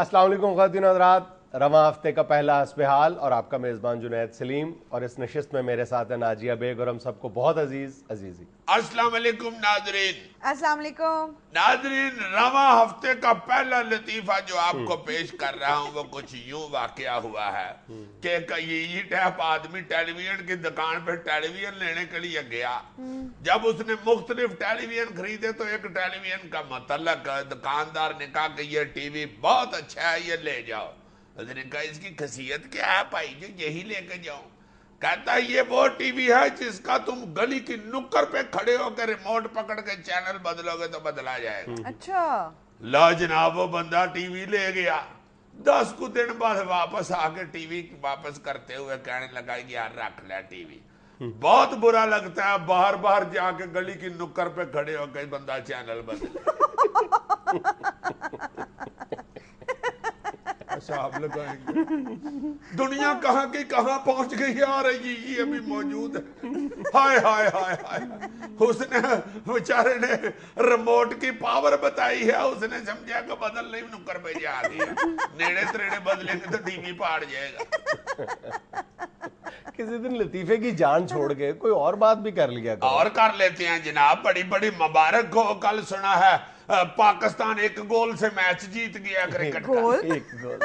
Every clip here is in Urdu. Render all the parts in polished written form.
السلام علیکم خواتین حضرات، رواں ہفتے کا پہلا حسب حال اور آپ کا میزبان جنید سلیم، اور اس نشست میں میرے ساتھ ہیں ناجیہ بیگ اور ہم سب کو بہت عزیزی۔ السلام علیکم ناظرین۔ السلام علیکم ناظرین، رواں ہفتے کا پہلا لطیفہ جو آپ کو پیش کر رہا ہوں وہ کچھ یوں واقعہ ہوا ہے کہ ایک یہ ٹیپ آدمی ٹیلی ویژن کی دکان پہ ٹیلی ویژن لینے کے لیے گیا۔ جب اس نے مختلف ٹیلی ویژن خریدے تو ایک ٹیلی ویژن کا متعلق دکاندار نے کہا کہ یہ ٹی وی بہت اچھا ہے، یہ لے جاؤ۔ اس نے کہا اس کی خاصیت کیا ہے بھائی جو یہی لے کے جاؤں؟ کہتا ہے یہ وہ ٹی وی ہے جس کا تم گلی کی نکر پہ کھڑے ہو کے ریموٹ پکڑ کے چینل بدلو گے تو بدلا جائے گا۔ اچھا لا جناب، وہ بندہ ٹی وی لے گیا، 10 کو دن بعد واپس آ کے ٹی وی واپس کرتے ہوئے کہنے لگا یار رکھ لے ٹی وی۔ بہت برا لگتا ہے باہر جا کے گلی کی نکر پہ کھڑے ہو کے بندہ چینل بدلے۔ صاحب لگائیں گے دنیا کہاں کی کہاں پہنچ گئی یار، یہ ابھی موجود ہے۔ ہائے ہائے ہائے ہائے، اس نے بیچارے نے ریموٹ کی پاور بتائی ہے، اس نے سمجھا کہ بدل نہیں نکر پہ جا گیا، نیڑے تریڑے بدلیں گے تو ٹی وی پاڑ جائے گا۔ کسی دن لطیفے کی جان چھوڑ کے کوئی اور بات بھی کر لیا کرو۔ اور کر لیتے ہیں جناب، بڑی بڑی مبارک ہو۔ کل سنا ہے پاکستان 1 گول سے میچ جیت گیا کرکٹ کا۔ ایک گول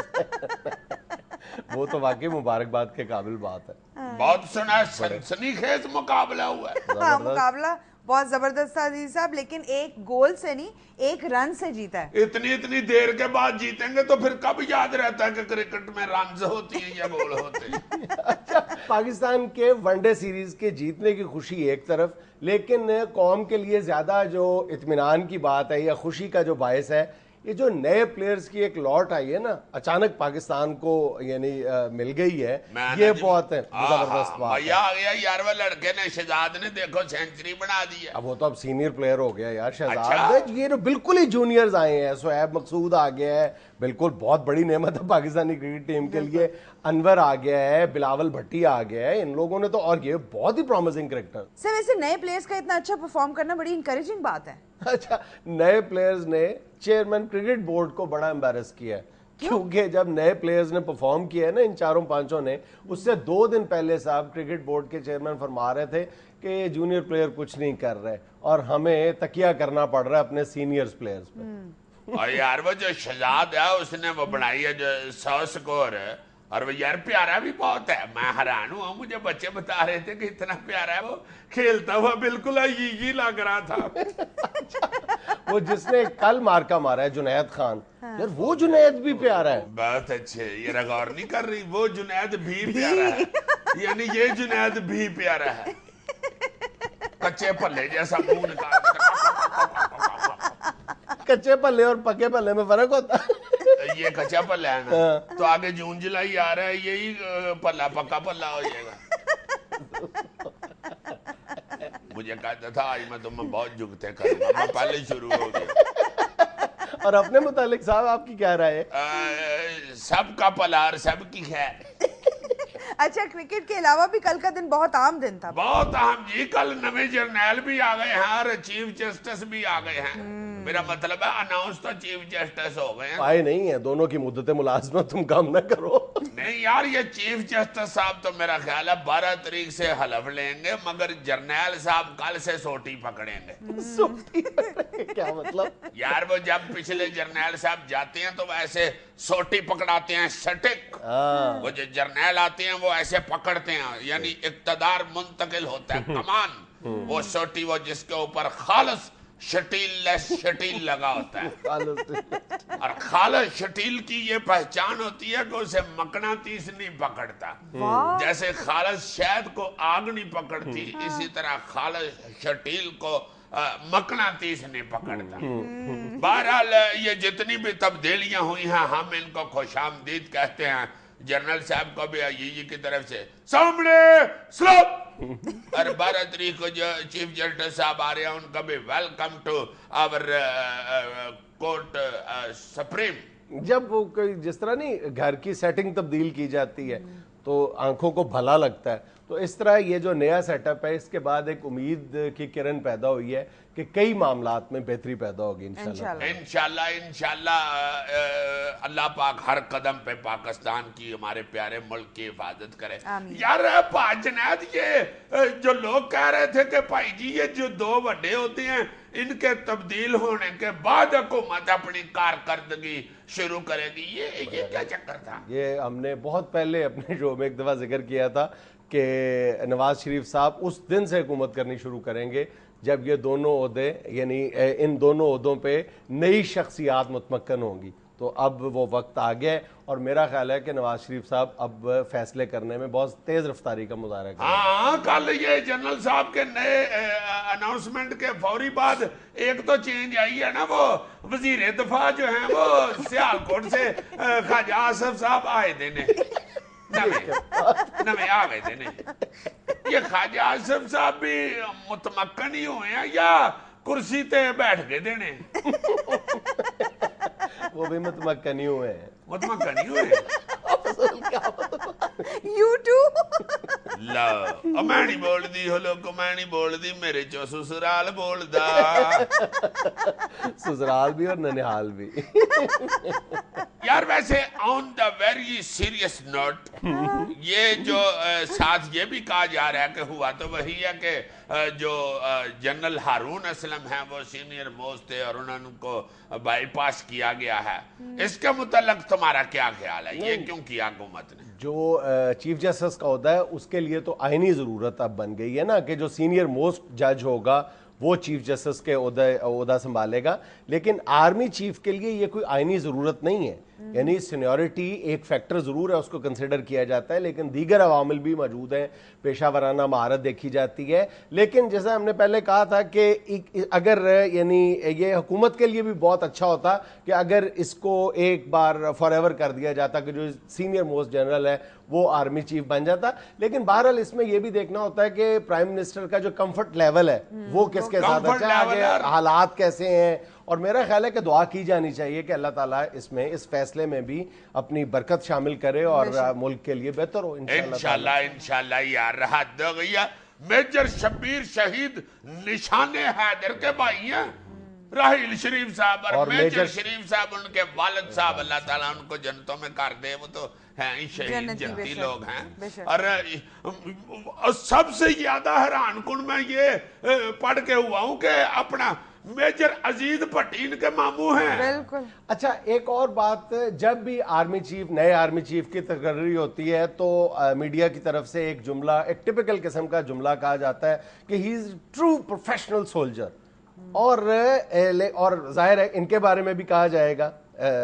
وہ تو واقعی مبارکباد کے قابل بات ہے۔ بہت سنا ہے سنسنی خیز مقابلہ ہوا ہے۔ ہاں مقابلہ بہت زبردست تھا عزیز صاحب، لیکن 1 گول سے نہیں 1 رن سے جیتا ہے۔ اتنی دیر کے بعد جیتیں گے تو پھر کب یاد رہتا ہے کہ کرکٹ میں رنز ہوتی ہیں یا گول ہوتے ہیں؟ اچھا، پاکستان کے ون ڈے سیریز کے جیتنے کی خوشی ایک طرف، لیکن قوم کے لیے زیادہ جو اطمینان کی بات ہے یا خوشی کا جو باعث ہے، یہ جو نئے پلیئرز کی ایک لوٹ آئی ہے نا اچانک پاکستان کو، یعنی مل گئی ہے، یہ بہت زبردست بات ہے۔ آ گیا یار، وہ لڑکے نے شہزاد نے دیکھو سینچری بنا دی ہے۔ اب وہ تو اب سینئر پلیئر ہو گیا یار شہزاد، یہ جو بالکل ہی جونیئرز آئے ہیں، سہیب مقصود آ گیا ہے، بالکل بہت بڑی نعمت ہے پاکستانی کرکٹ ٹیم کے لیے، انور آ گیا ہے، بلاول بھٹی آ گیا ہے، ان لوگوں نے تو، اور یہ بہت ہی پرومسنگ کرکٹر۔ سر ویسے نئے پلیئرز کا اتنا اچھا پرفارم کرنا بڑی انکریجنگ بات ہے۔ اچھا، نئے پلیئرز نے چیئرمین کرکٹ بورڈ کو بڑا امبیرس کیا ہے، کیونکہ جب نئے پلیئرز نے پرفارم کیا ہے نا ان 4-5 نے، اس سے 2 دن پہلے صاحب کرکٹ بورڈ کے چیئرمین فرما رہے تھے کہ یہ جونیئر پلیئر کچھ نہیں کر رہے اور ہمیں تکیہ کرنا پڑ رہا ہے اپنے سینئرز پلیئرز پہ۔ اور یار وہ جو شہزاد ہے اس نے وہ بنائی ہے جو 100 سکور ہے، اور وہ یار پیارا بھی بہت ہے۔ میں حیران ہوں، مجھے بچے بتا رہے تھے کہ اتنا پیارا ہے، وہ کھیلتا ہوا بالکل یہ لگ رہا تھا۔ وہ جس نے کل مارکا مارا ہے جنید خان، یار وہ جنید بھی پیارا ہے۔ بہت اچھے، یہ غور نہیں کر رہی، وہ جنید بھی پیارا ہے، یعنی یہ جنید بھی پیارا ہے، کچے پلے جیسا منہ نکال۔ کچے پلے اور پکے پلے میں فرق ہوتا ہے۔ یہ کچا پلہ ہے نا، تو آگے جون جولائی آ رہا ہے، یہی پلہ پکا پلہ ہو جائے گا۔ مجھے کہتا تھا آج میں تمہیں بہت جگتے کروں گا، میں پہلے شروع ہو گیا۔ اور اپنے متعلق صاحب آپ کی کیا رائے ہے؟ سب کا پلہ اور سب کی خیر۔ اچھا، کرکٹ کے علاوہ بھی کل کا دن بہت عام دن تھا۔ بہت اہم جی، کل نویں جرنیل بھی آ گئے ہیں اور چیف جسٹس بھی آ گئے ہیں۔ میرا مطلب ہے اناؤنس تو چیف جسٹس ہو گئے ہیں، آئے نہیں ہیں، دونوں کی مدت ملازمت تم کام نہ کرو۔ نہیں یار، یہ چیف جسٹس صاحب تو میرا خیال ہے 12 تاریخ سے حلف لیں گے، مگر جرنیل صاحب کل سے سوٹی پکڑیں گے۔ سوٹی کیا مطلب؟ یار وہ جب پچھلے جرنیل صاحب جاتے ہیں تو وہ ایسے سوٹی پکڑاتے ہیں، سٹک۔ وہ جو جرنیل آتے ہیں وہ ایسے پکڑتے ہیں، یعنی اقتدار منتقل ہوتا ہے، کمان۔ وہ سوٹی، وہ جس کے اوپر خالص شٹیل لگا ہوتا ہے، اور خالص شٹیل کی یہ پہچان ہوتی ہے کہ اسے مقناطیس نہیں پکڑتا۔ جیسے خالص شہد کو آگ نہیں پکڑتی، اسی طرح خالص شٹیل کو مقناطیس نہیں پکڑتا۔ بہرحال یہ جتنی بھی تبدیلیاں ہوئی ہیں ہم ان کو خوش آمدید کہتے ہیں۔ جنرل صاحب کو بھی آئی کی طرف سے سامنے سلام، اور 12 تاریخ کو جو چیف جسٹس صاحب آ رہے ہیں ان کا بھی welcome to our court supreme. جب وہ کوئی جس طرح نہیں گھر کی سیٹنگ تبدیل کی جاتی ہے تو آنکھوں کو بھلا لگتا ہے، تو اس طرح یہ جو نیا سیٹ اپ ہے اس کے بعد ایک امید کی کرن پیدا ہوئی ہے کہ کئی معاملات میں بہتری پیدا ہوگی انشاءاللہ انشاءاللہ اللہ پاک ہر قدم پہ پاکستان کی ہمارے پیارے ملک کی حفاظت کرے. یار جنید یہ جو لوگ کہہ رہے تھے کہ بھائی جی یہ جو دو بڑے ہوتے ہیں ان کے تبدیل ہونے کے بعد حکومت اپنی کارکردگی شروع کرے گی, یہ کیا چکر تھا؟ یہ ہم نے بہت پہلے اپنے شو میں ایک دفعہ ذکر کیا تھا کہ نواز شریف صاحب اس دن سے حکومت کرنی شروع کریں گے جب یہ دونوں عہدے یعنی ان دونوں عہدوں پہ نئی شخصیات متمکن ہوں گی. تو اب وہ وقت آ گیا ہے اور میرا خیال ہے کہ نواز شریف صاحب اب فیصلے کرنے میں بہت تیز رفتاری کا مظاہرہ کریں. ہاں کل یہ جنرل صاحب کے نئے اناؤنسمنٹ کے فوری بعد ایک تو چینج آئی ہے نا, وہ وزیر دفاع جو ہیں وہ سیالکوٹ سے خواجہ آصف صاحب آئے دینے نوے آ گئے دینے. یہ خواجہ آصف صاحب بھی متمکن ہی ہوئے ہیں یا کرسی تے بیٹھ گئے دینے؟ وہ بھی متمکن ہی ہوئے ہیں. متمکن ہی ہوئے ہیں YouTube لا میں نہیں بول دی ہلو کو میں نہیں بول دی میرے چو سسرال بول دا سسرال بھی اور ننہال بھی. یار ویسے آن دا ویری سیریس نوٹ یہ جو ساتھ یہ بھی کہا جا رہا ہے کہ ہوا تو وہی ہے کہ جو جنرل ہارون اسلم ہیں وہ سینئر موسٹ تھے اور انہوں کو بائی پاس کیا گیا ہے. اس کے متعلق تمہارا کیا خیال ہے, یہ کیوں کیا حکومت نے؟ جو چیف جسٹس کا عہدہ ہے اس کے لیے تو آئینی ضرورت اب بن گئی ہے نا کہ جو سینئر موسٹ جج ہوگا وہ چیف جسٹس کے عہدہ سنبھالے گا, لیکن آرمی چیف کے لیے یہ کوئی آئینی ضرورت نہیں ہے. یعنی سینیورٹی ایک فیکٹر ضرور ہے, اس کو کنسیڈر کیا جاتا ہے, لیکن دیگر عوامل بھی موجود ہیں, پیشہ ورانہ مہارت دیکھی جاتی ہے. لیکن جیسا ہم نے پہلے کہا تھا کہ اگر یعنی یہ حکومت کے لیے بھی بہت اچھا ہوتا کہ اگر اس کو ایک بار فار ایور کر دیا جاتا کہ جو سینئر موسٹ جنرل ہے وہ آرمی چیف بن جاتا. لیکن بہرحال اس میں یہ بھی دیکھنا ہوتا ہے کہ پرائم منسٹر کا جو کمفرٹ لیول ہے وہ کس کے ساتھ اچھا ہے, حالات کیسے ہیں, اور میرا خیال ہے کہ دعا کی جانی چاہیے کہ اللہ تعالیٰ اس فیصلے میں بھی اپنی برکت شامل کرے اور ملک کے لیے بہتر ہو انشاءاللہ. یار حد ہو گئی ہے. میجر شبیر شہید نشان حیدر کے بھائی ہیں راحیل شریف صاححب اور میجر شریف صاحب, ان کے والد صاحب اللہ تعالیٰ ان کو جنتوں میں کر دے, وہ تو ہیں ہی شہید جنتی لوگ ہیں. اور سب سے زیادہ حیران کن میں یہ پڑھ کے ہوا ہوں کہ اپنا میجر عزیز پٹین کے ماموں ہیں. بالکل. اچھا ایک اور بات, جب بھی آرمی چیف نئے آرمی چیف کی تقرری ہوتی ہے تو میڈیا کی طرف سے ایک جملہ, ایک ٹپیکل قسم کا جملہ کہا جاتا ہے کہ ہی از ٹرو پروفیشنل سولجر, اور ظاہر ہے ان کے بارے میں بھی کہا جائے گا,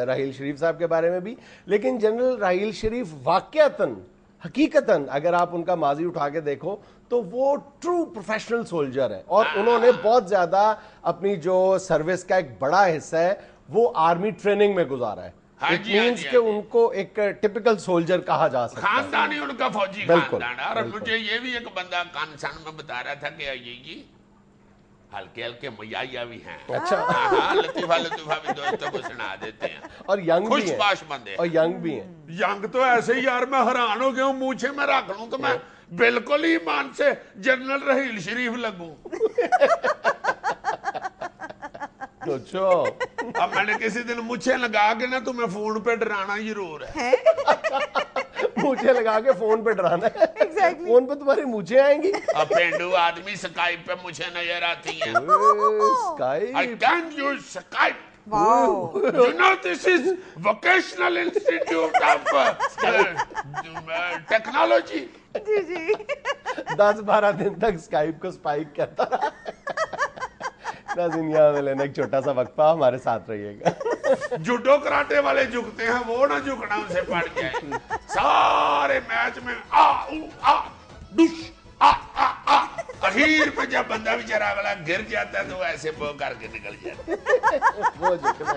راحیل شریف صاحب کے بارے میں بھی. لیکن جنرل راحیل شریف واقعتاً حقیقتاً اگر آپ ان کا ماضی اٹھا کے دیکھو تو وہ ٹرو پروفیشنل سولجر ہے, اور انہوں نے بہت زیادہ اپنی جو سروس کا ایک بڑا حصہ ہے وہ آرمی ٹریننگ میں گزارا ہے. اٹ مینس کہ ان کو ایک ٹپیکل سولجر کہا جا سکتا ہے, خاندانی ان کا فوجی خاندان. اور مجھے یہ بھی ایک بندہ کانسان میں بتا رہا تھا کہ یہ ہلکے ہلکے میاں بھی ہیں. اچھا ہاں لطیفہ بھی دوستوں کو سنا دیتے ہیں, اور ینگ بھی ہیں, باش بندے, اور ینگ بھی ہیں. ینگ تو ایسے ہی یار میں حیران ہو گیا ہوں, مونچھے میں رکھ لوں تو میں بالکل ہی ایمان سے جنرل راحیل شریف لگوں. اچھا اب میں نے کسی دن مجھے لگا کے نا تمہیں فون پہ ڈرانا ضرور ہے. مجھے لگا کے فون پہ ڈرانا ہے, فون پہ تمہاری مجھے آئیں گی. اب پینڈو آدمی سکائپ پہ مجھے نظر آتی ہیں. I can use Skype. Wow. You know this is Vocational Institute of Technology. جی 10-12 دن تک اسکائپ کو سپائک کرتا رہا. ناظرین یہاں میں لینا ایک چھوٹا سا وقفہ, ہمارے ساتھ رہیے گا. جوڈو کراٹے والے جھکتے ہیں وہ نہ جھکنا ان سے پڑ جائے. سارے میچ میں اخیر پہ جب بندہ بیچارہ اگلا گر جاتا ہے تو وہ ایسے پو کر کے نکل جاتا ہے. وہ جھکنا.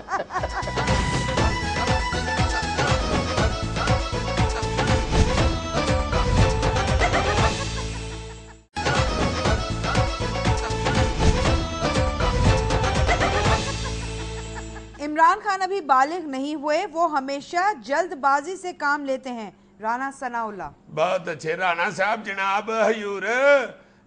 عمران خان ابھی بالغ نہیں ہوئے, وہ ہمیشہ جلد بازی سے کام لیتے ہیں. رانا ثناء اللہ. بہت اچھے رانا صاحب. جناب حیور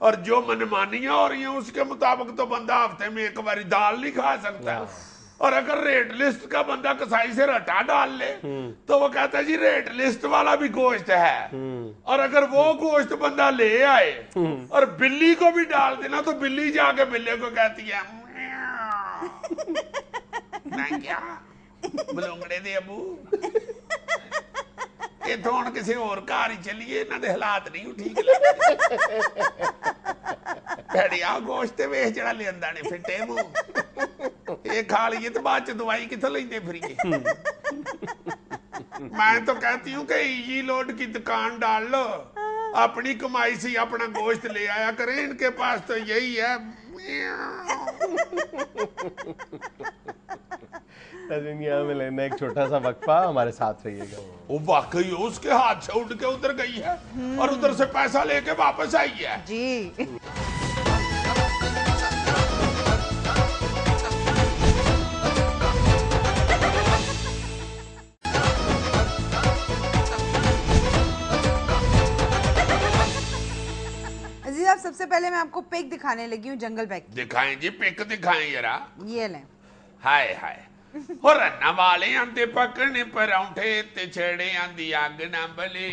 اور جو منمانیاں ہو رہی ہیں اس کے مطابق تو بندہ ہفتے میں ایک باری دال نہیں کھا سکتا. اور اگر ریٹ لسٹ کا بندہ کسائی سے رٹا ڈال لے تو وہ کہتا ہے جی ریٹ لسٹ والا بھی گوشت ہے. اور اگر وہ گوشت بندہ لے آئے اور بلی کو بھی ڈال دینا تو بلی جا کے بلے کو کہتی ہے میں کیا بلونگڑے دے ابو یہ تو ہوں کسی اور گھر ہی چلیے انہوں نے حالات نہیں ٹھیک لگے بھڑیا گوشت ویخ جڑا لیندا نے پھٹے منہ یہ کھا لیے تو بعد چ دوائی کتوں لیندے پھریے. میں تو کہتی ہوں کہ ایجی لوڈ کی دکان ڈال لو, اپنی کمائی سے اپنا گوشت لے آیا کریں, ان کے پاس تو یہی ہے. یہاں میں لینا ایک چھوٹا سا وقفہ, ہمارے ساتھ رہیے گا. وہ واقعی اس کے ہاتھ سے اٹھ کے ادھر گئی ہے اور ادھر سے پیسہ لے کے واپس آئی ہے. جی عزیز آپ, سب سے پہلے میں آپ کو پک دکھانے لگی ہوں, جنگل بیک. دکھائیں جی پک دکھائیں ذرا. یہ لیں. ہائے ہائے ہو رنا والے آندے پکڑنے پراؤنٹھے تے چھڑے آندی آگ نہ بلے.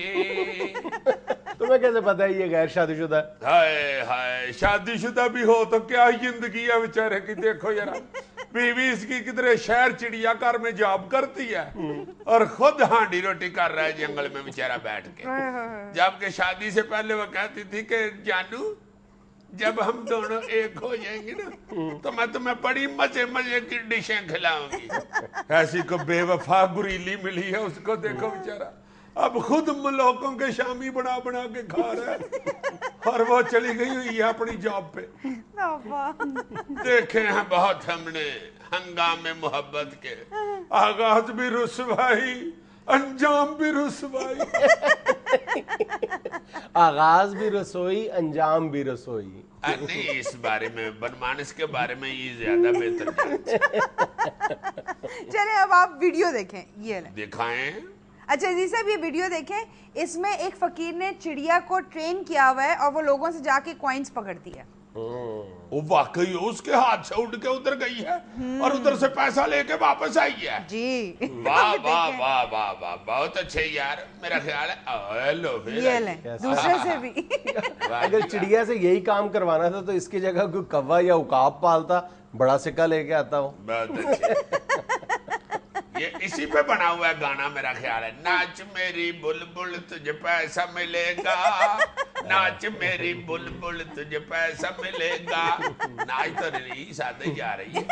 تمہیں کیسے پتا ہے یہ غیر شادی شدہ ہے؟ ہائے ہائے شادی شدہ بھی ہو تو کیا زندگی ہے بیچارے کی. دیکھو یار بیوی اس کی کدھر شہر چڑیا گھر میں جاب کرتی ہے اور خود ہانڈی روٹی کر رہا ہے جنگل میں بیچارہ بیٹھ کے. جبکہ شادی سے پہلے وہ کہتی تھی کہ جانو جب ہم دونوں ایک ہو جائیں گے نا تو میں تمہیں بڑی مزے مزے کی ڈشیں کھلاؤں گی. ایسی کو بے وفا گریلی ملی ہے اس کو, دیکھو بیچارہ اب خود ملوکوں کے شامی بنا بنا کے کھا رہا ہے اور وہ چلی گئی ہوئی ہے اپنی جاب پہ. دیکھے ہیں بہت ہم نے ہنگام محبت کے, آغاز بھی رسوائی انجام بھی رسوائی. آغاز بھی رسوئی انجام بھی رسوئی. نہیں اس بارے میں بنمانس کے بارے میں یہ زیادہ بہتر. چلیں اب آپ ویڈیو دیکھیں, یہ لیں. دکھائیں. اچھا عزیز صاحب یہ ویڈیو دیکھیں, اس میں ایک فقیر نے چڑیا کو ٹرین کیا ہوا ہے اور وہ لوگوں سے جا کے کوائنز پکڑتی ہے. وہ واقعی اس کے ہاتھ سے اٹھ کے ادھر گئی ہے اور ادھر سے پیسہ لے کے واپس آئی ہے. جی واہ واہ واہ واہ واہ, بہت اچھے یار. میرا خیال ہے لو یہ لیں دوسرے سے بھی. اگر چڑیا سے یہی کام کروانا تھا تو اس کی جگہ کوئی کوا یا عقاب پالتا, بڑا سکہ لے کے آتا. ہوں بہت اچھے. یہ اسی پہ بنا ہوا ہے گانا میرا خیال ہے. ناچ میری بلبل تجھے پیسہ ملے گا, ناچ میری بلبل تجھے پیسہ ملے گا. ناچ تو نہیں ساتھ ہی جا رہی ہے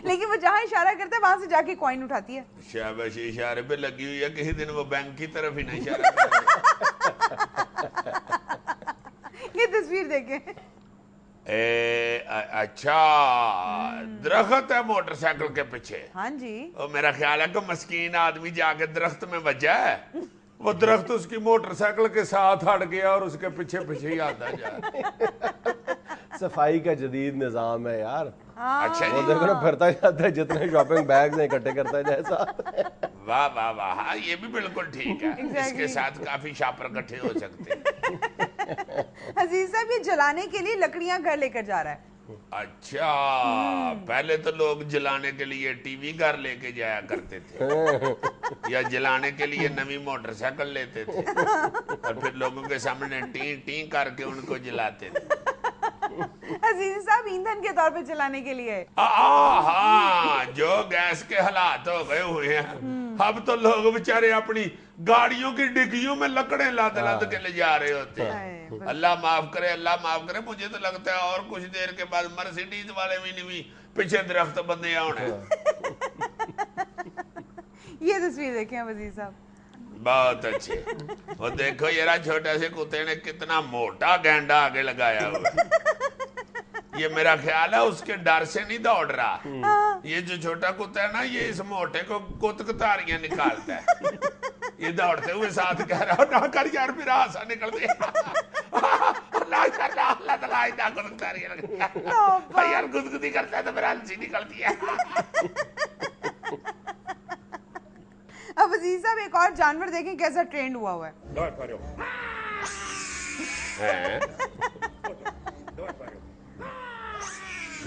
لیکن وہ جہاں اشارہ کرتا ہے وہاں سے جا کے کوائن اٹھاتی ہے. شاباش, اشارے پہ لگی ہوئی ہے, کسی دن وہ بینک کی طرف ہی نہیں اشارہ کرے. یہ تصویر دیکھیں. اچھا درخت ہے موٹر سائیکل کے پیچھے. ہاں جی, میرا خیال ہے کہ مسکین آدمی جا کے درخت میں بجا ہے, وہ درخت اس کی موٹر سائیکل کے ساتھ ہٹ گیا اور اس کے پیچھے پیچھے ہی آتا جا. صفائی کا جدید نظام ہے یار. اچھا وہ جی, دیکھو نا پھرتا جاتا ہے, جتنے شاپنگ بیگز ہیں اکٹھے کرتا ہے جیسا. واہ واہ واہ, یہ بھی بالکل ٹھیک ہے. اس کے ساتھ کافی شاپر اکٹھے ہو سکتے ہیں. عزیز صاحب یہ جلانے کے لیے لکڑیاں گھر لے کر جا رہا ہے. اچھا پہلے تو لوگ جلانے کے لیے ٹی وی گھر لے کے جایا کرتے تھے یا جلانے کے لیے نئی موٹر سائیکل لیتے تھے اور پھر لوگوں کے سامنے ٹین ٹین کر کے ان کو جلاتے تھے. عزیز صاحب ایندھن کے طور پہ چلانے کے لیے. ہاں جو گیس کے حالات ہو گئے ہوئے ہیں, اب تو لوگ بیچارے اپنی گاڑیوں کی ڈگیوں میں لکڑیں لاد لاد کے لے جا رہے ہوتے ہیں. اللہ معاف کرے, اللہ معاف کرے. مجھے تو لگتا ہے اور کچھ دیر کے بعد مرسیڈیز والے بھی نہیں پیچھے درخت بندے آنے. یہ تصویر دیکھیں عزیز صاحب. بہت اچھے. وہ دیکھو یہ چھوٹے سے کتے نے کتنا موٹا گینڈا آگے لگایا ہوا. یہ میرا خیال ہے اس کے ڈر سے نہیں دوڑ رہا. یہ جو چھوٹا کتا ہے نا, یہ اس موٹے کو کتاریاں نکالتا ہے. یہ دوڑتے ہوئے ساتھ کہہ رہا نہ کر یار, میرا ہانسا نکل دیا. یار گدگدی کرتا ہے تو میرا ہنسی نکلتی ہے. اب عزیز صاحب ایک اور جانور دیکھیں کیسا ٹرینڈ ہوا ہے.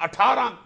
18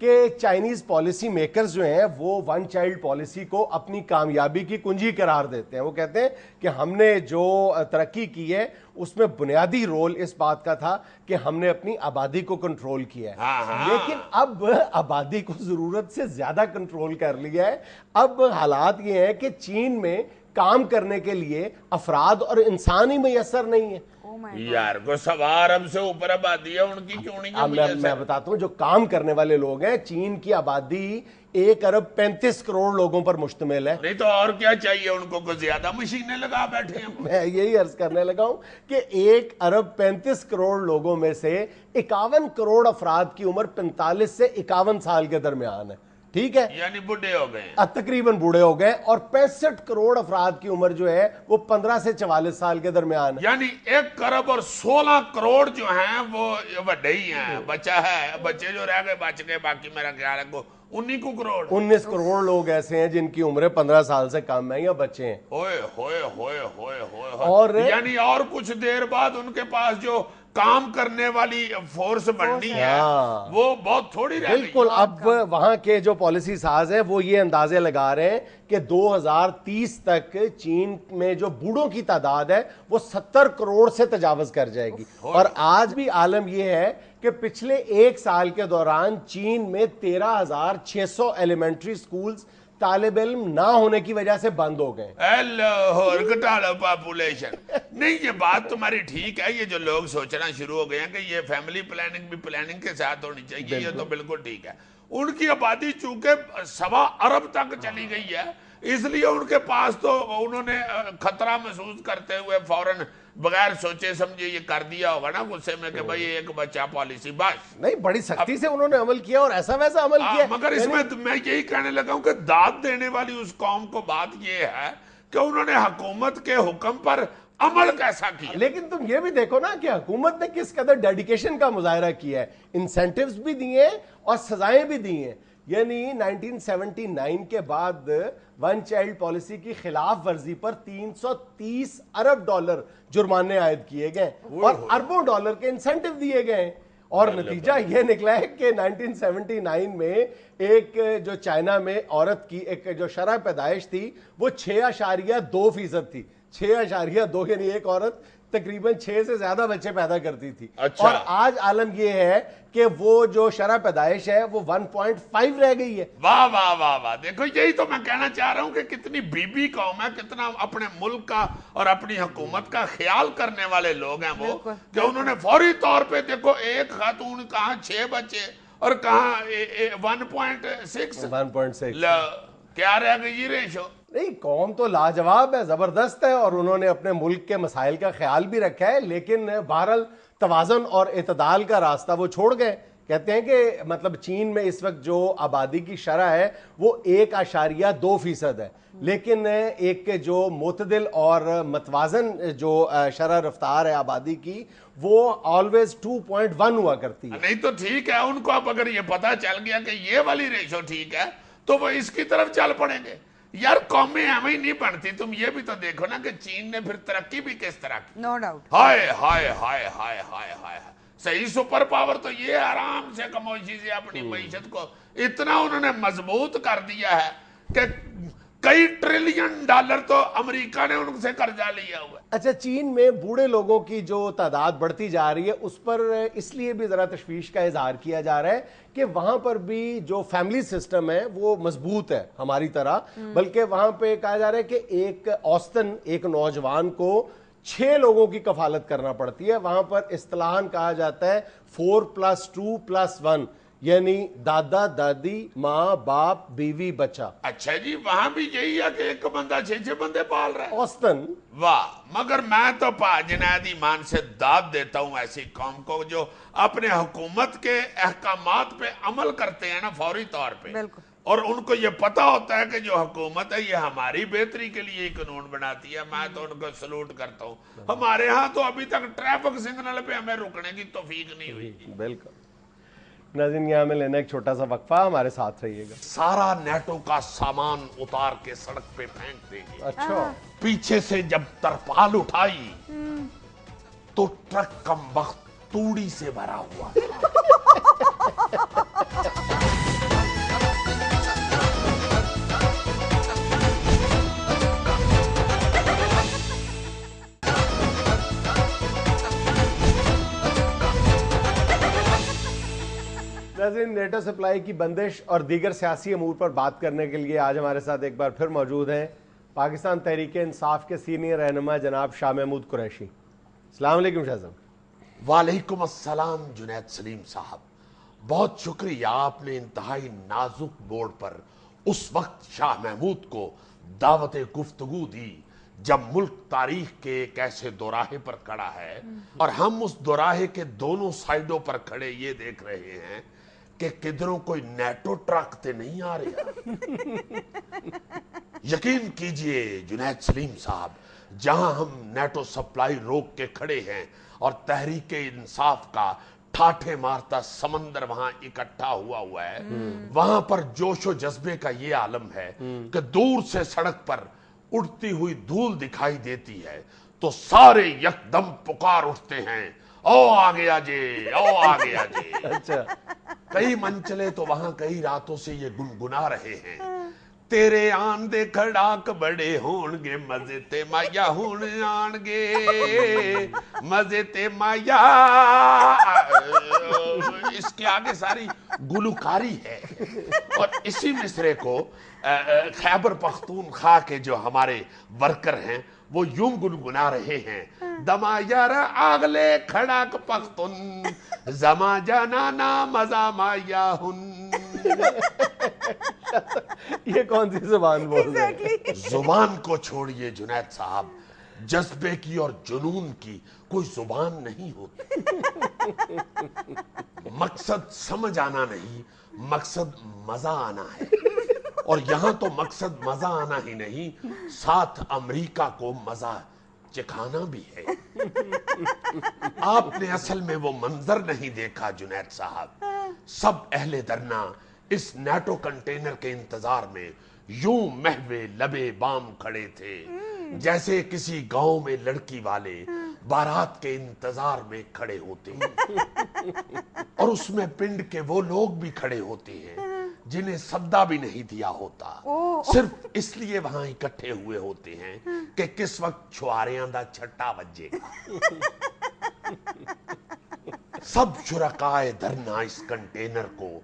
کہ چائنیز پالیسی میکرز جو ہیں وہ ون چائلڈ پالیسی کو اپنی کامیابی کی کنجی قرار دیتے ہیں. وہ کہتے ہیں کہ ہم نے جو ترقی کی ہے اس میں بنیادی رول اس بات کا تھا کہ ہم نے اپنی آبادی کو کنٹرول کیا ہے, لیکن اب آبادی کو ضرورت سے زیادہ کنٹرول کر لیا ہے. اب حالات یہ ہیں کہ چین میں کام کرنے کے لیے افراد اور انسان ہی میسر نہیں ہے. یار کو 1.25 ارب سے اوپر آبادی ہے ان کی, کیوں نہیں اب میں بتاتا ہوں جو کام کرنے والے لوگ ہیں, چین کی آبادی 1 ارب 35 کروڑ لوگوں پر مشتمل ہے. نہیں تو اور کیا چاہیے ان کو, کوئی زیادہ مشینیں لگا بیٹھے ہیں. میں یہی عرض کرنے لگا ہوں کہ 1 ارب 35 کروڑ لوگوں میں سے 51 کروڑ افراد کی عمر 45 سے 51 سال کے درمیان ہے. ٹھیک ہے, یعنی بڑھے ہو گئے ہیں, تقریباً بوڑھے ہو گئے, اور 65 کروڑ افراد کی عمر جو ہے وہ 15 سے 44 سال کے درمیان ہے. یعنی 1 ارب اور 16 کروڑ جو ہیں وہ بڑے ہی ہیں. بچہ ہے, بچے جو رہ گئے بچ گئے, باقی میرا خیال ہے کو 19 کروڑ 19 کروڑ لوگ ایسے ہیں جن کی عمریں 15 سال سے کم ہیں یا بچے ہیں. ہوئے ہوئے ہوئے ہوئے ہوئے, اور یعنی اور کچھ دیر بعد ان کے پاس جو کام کرنے والی فورس بننی ہے وہ بہت تھوڑی رہ گئی. بالکل. اب وہاں کے جو پالیسی ساز ہیں وہ یہ اندازے لگا رہے ہیں کہ 2030 تک چین میں جو بوڑھوں کی تعداد ہے وہ 70 کروڑ سے تجاوز کر جائے گی. اور آج بھی عالم یہ ہے کہ پچھلے 1 سال کے دوران چین میں 13,600 ایلیمنٹری سکولز طالب علم نہ ہونے کی وجہ سے بند ہو گئے. پاپولیشن نہیں, یہ بات تمہاری ٹھیک ہے. یہ جو لوگ سوچنا شروع ہو گئے ہیں کہ یہ فیملی پلاننگ بھی پلاننگ کے ساتھ ہونی چاہیے, یہ تو بالکل ٹھیک ہے. ان کی آبادی چونکہ 1.25 ارب تک چلی گئی ہے, اس لیے ان کے پاس تو انہوں نے خطرہ محسوس کرتے ہوئے فوراً بغیر سوچے سمجھے یہ کر دیا ہوگا نا غصے میں کہ بھائی 1 بچہ پالیسی بس. نہیں, بڑی سختی سے انہوں نے عمل کیا اور ایسا ویسا عمل کیا. مگر اس میں یہی کہنے لگا ہوں کہ داد دینے والی اس قوم کو بات یہ ہے کہ انہوں نے حکومت کے حکم پر عمل کیسا کیا. لیکن تم یہ بھی دیکھو نا کہ حکومت نے کس قدر ڈیڈیکیشن کا مظاہرہ کیا ہے. انسینٹیوز بھی دیے اور سزائیں بھی دی ہیں. یعنی 1979 کے بعد ون چائلڈ پالیسی کی خلاف ورزی پر 330 ارب ڈالر جرمانے عائد کیے گئے اور اربوں ڈالر کے انسینٹیو دیے گئے. اور نتیجہ یہ نکلا ہے کہ 1979 میں ایک جو چائنا میں عورت کی ایک جو شرح پیدائش تھی وہ 6.2% تھی. 6.2 یعنی ایک عورت تقریباً 6 سے زیادہ بچے پیدا کرتی تھی. اور آج عالم یہ ہے کہ وہ جو شرح پیدائش ہے وہ 1.5 رہ گئی ہے. واہ واہ واہ واہ, دیکھو یہی تو میں کہنا چاہ رہا ہوں کہ کتنی بی قوم ہے, کتنا اپنے ملک کا اور اپنی حکومت کا خیال کرنے والے لوگ ہیں وہ, کہ انہوں نے فوری طور پہ دیکھو ایک خاتون کہاں 6 بچے اور کہاں 1.6 کیا رہ گئی یہ ریشو. نہیں, قوم تو لاجواب ہے, زبردست ہے, اور انہوں نے اپنے ملک کے مسائل کا خیال بھی رکھا ہے, لیکن بہرحال توازن اور اعتدال کا راستہ وہ چھوڑ گئے. کہتے ہیں کہ مطلب چین میں اس وقت جو آبادی کی شرح ہے وہ 1.2% ہے, لیکن ایک جو معتدل اور متوازن جو شرح رفتار ہے آبادی کی وہ آلویز 2.1 ہوا کرتی ہے. نہیں تو ٹھیک ہے, ان کو اب اگر یہ پتا چل گیا کہ یہ والی ریشو ٹھیک ہے تو وہ اس کی طرف چل پڑیں گے. یار قومیں ہمیں نہیں بنتی. تم یہ بھی تو دیکھو نا کہ چین نے پھر ترقی بھی کس طرح کی. No doubt. ہائے ہائے ہائے ہائے ہائے ہائے, صحیح سپر پاور تو یہ آرام سے کموشی سے اپنی معیشت کو اتنا انہوں نے مضبوط کر دیا ہے کہ کئی ٹریلین ڈالر تو امریکہ نے ان سے قرضہ لیا ہوا ہے. اچھا, چین میں بوڑھے لوگوں کی جو تعداد بڑھتی جا رہی ہے اس پر اس لیے بھی ذرا تشویش کا اظہار کیا جا رہا ہے کہ وہاں پر بھی جو فیملی سسٹم ہے وہ مضبوط ہے ہماری طرح, بلکہ وہاں پہ کہا جا رہا ہے کہ ایک اوسطاً ایک نوجوان کو 6 لوگوں کی کفالت کرنا پڑتی ہے. وہاں پر اصطلاحاً کہا جاتا ہے 4+2+1, یعنی دادا دادی ماں باپ بیوی بچہ. اچھا جی, وہاں بھی یہی ہے کہ ایک بندہ 6 بندے پال رہا ہے اوسطاً. واہ, مگر میں تو جنید ایمان سے داد دیتا ہوں ایسی قوم کو جو اپنے حکومت کے احکامات پہ عمل کرتے ہیں نا فوری طور پہ, اور ان کو یہ پتا ہوتا ہے کہ جو حکومت ہے یہ ہماری بہتری کے لیے قانون بناتی ہے. میں تو ان کو سلوٹ کرتا ہوں. ہمارے ہاں تو ابھی تک ٹریفک سگنل پہ ہمیں رکنے کی توفیق نہیں ہوئی. بالکل. ناظرین, یہاں میں لینا ایک چھوٹا سا وقفہ, ہمارے ساتھ رہیے گا. سارا نیٹو کا سامان اتار کے سڑک پہ پھینک دیں گے. اچھا. پیچھے سے جب ترپال اٹھائی تو ٹرک کم وقت توڑی سے بھرا ہوا ناظرین، نیٹو سپلائی کی بندش اور دیگر سیاسی امور پر بات کرنے کے لیے آج ہمارے ساتھ ایک بار پھر موجود ہیں پاکستان تحریک انصاف کے سینئر رہنما جناب شاہ محمود قریشی۔ السلام علیکم شاہ صاحب۔ وعلیکم السلام جنید سلیم صاحب، بہت شکریہ، آپ نے انتہائی نازک موڑ پر اس وقت شاہ محمود کو دعوت گفتگو دی جب ملک تاریخ کے ایک ایسے دوراہے پر کھڑا ہے اور ہم اس دوراہے کے دونوں سائیڈوں پر کھڑے یہ دیکھ رہے ہیں کہ کدھروں کوئی نیٹو ٹرک تے نہیں آ رہا۔ یقین کیجئے جنید سلیم صاحب، جہاں ہم نیٹو سپلائی روک کے کھڑے ہیں اور تحریک انصاف کا ٹھاٹھے مارتا سمندر وہاں اکٹھا ہوا ہے، وہاں پر جوش و جذبے کا یہ عالم ہے کہ دور سے سڑک پر اڑتی ہوئی دھول دکھائی دیتی ہے تو سارے یکدم پکار اٹھتے ہیں، او آ گیا جی، او آ گیا جی۔ اچھا، کئی منچلے تو وہاں کئی راتوں سے یہ گنگنا رہے ہیں، تیرے آن دے کھڑاک بڑے ہون گے، مزے تے مایا ہون آن گے، مزے تے مایا۔ اس کے آگے ساری گلوکاری ہے، اور اسی مصرے کو خیبر پختونخوا کے جو ہمارے ورکر ہیں وہ یوں گنگنا رہے ہیں، دما یار آگلے کھڑاک پختون، زما جانا نا مزا مایا ہن۔ یہ کون سی زبان بول رہے ہیں؟ زبان کو چھوڑیے جنید صاحب، جذبے کی اور جنون کی کوئی زبان نہیں ہوتی۔ مقصد سمجھ آنا نہیں، مقصد مزہ آنا ہے، اور یہاں تو مقصد مزہ آنا ہی نہیں، ساتھ امریکہ کو مزہ چکھانا بھی ہے۔ آپ نے اصل میں وہ منظر نہیں دیکھا جنید صاحب، سب اہل درنا اس نیٹو کنٹینر کے انتظار میں یوں محوے لبے بام کھڑے تھے جیسے کسی گاؤں میں لڑکی والے بارات کے انتظار میں کھڑے ہوتے ہیں، اور اس میں پنڈ کے وہ لوگ بھی کھڑے ہوتے ہیں جنہیں صدہ بھی نہیں دیا ہوتا، صرف اس لیے وہاں اکٹھے ہوئے ہوتے ہیں کہ کس وقت چھواریاں دا چھٹا بجے گا۔ سب شرکائے دھرنا اس کنٹینر کو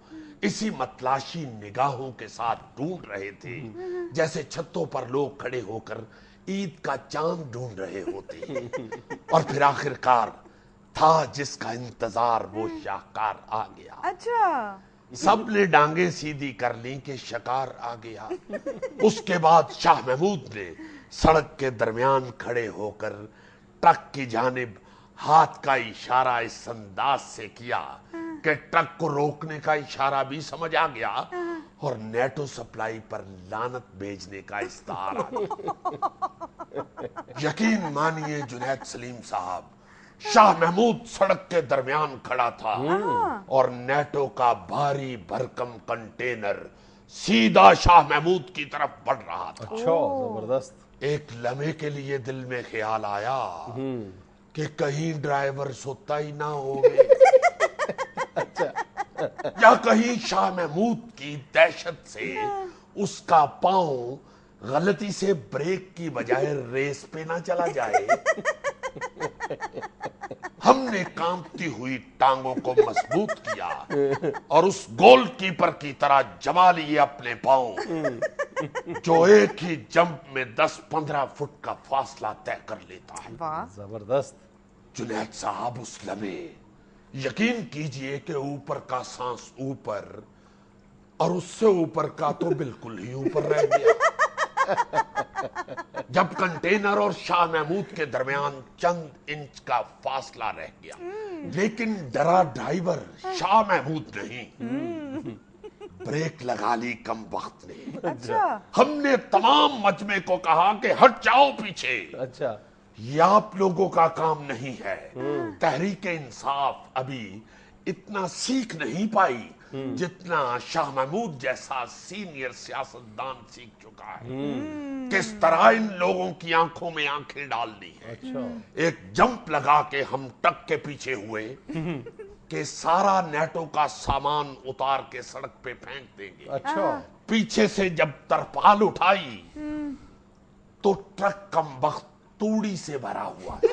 اسی متلاشی نگاہوں کے ساتھ ڈھونڈ رہے تھے جیسے چھتوں پر لوگ کھڑے ہو کر عید کا چاند ڈھونڈ رہے ہوتے ہیں، اور پھر آخرکار تھا جس کا انتظار وہ شاہکار آ گیا۔ اچھا، سب نے ڈانگیں سیدھی کر لیں کہ شکار آ گیا۔ اس کے بعد شاہ محمود نے سڑک کے درمیان کھڑے ہو کر ٹرک کی جانب ہاتھ کا اشارہ اس انداز سے کیا کہ ٹرک کو روکنے کا اشارہ بھی سمجھ آ گیا اور نیٹو سپلائی پر لعنت بھیجنے کا استعارہ بھی۔ یقین مانیے جنید سلیم صاحب، شاہ محمود سڑک کے درمیان کھڑا تھا اور نیٹو کا بھاری بھرکم کنٹینر سیدھا شاہ محمود کی طرف بڑھ رہا تھا۔ اچھا، زبردست۔ ایک لمحے کے لیے دل میں خیال آیا کہ کہیں ڈرائیور سوتا ہی نہ ہوگے، یا کہیں شاہ محمود کی دہشت سے اس کا پاؤں غلطی سے بریک کی بجائے ریس پہ نہ چلا جائے۔ ہم نے کانپتی ہوئی ٹانگوں کو مضبوط کیا اور اس گول کیپر کی طرح جما لیے اپنے پاؤں جو ایک ہی جمپ میں 10-15 فٹ کا فاصلہ طے کر لیتا ہے۔ زبردست۔ جنید صاحب، اس لمحے یقین کیجئے کہ اوپر کا سانس اوپر اور اس سے اوپر کا تو بالکل ہی اوپر رہ گیا۔ جب کنٹینر اور شاہ محمود کے درمیان چند انچ کا فاصلہ رہ گیا، لیکن ڈرا ڈرائیور شاہ محمود نہیں، بریک لگا لی کم وقت نے۔ اچھا، ہم نے تمام مجمع کو کہا کہ ہٹ جاؤ پیچھے، اچھا، یہ آپ لوگوں کا کام نہیں ہے۔ تحریک انصاف ابھی اتنا سیکھ نہیں پائی جتنا شاہ محمود جیسا سینئر سیاستدان سیکھ چکا ہے، کس طرح ان لوگوں کی آنکھوں میں آنکھیں ڈالنی ہے۔ اچھا، ایک جمپ لگا کے ہم ٹک کے پیچھے ہوئے کہ سارا نیٹو کا سامان اتار کے سڑک پہ پھینک دیں گے۔ اچھا، پیچھے سے جب ترپال اٹھائی تو ٹرک کم وقت توڑی سے بھرا ہوا تھا۔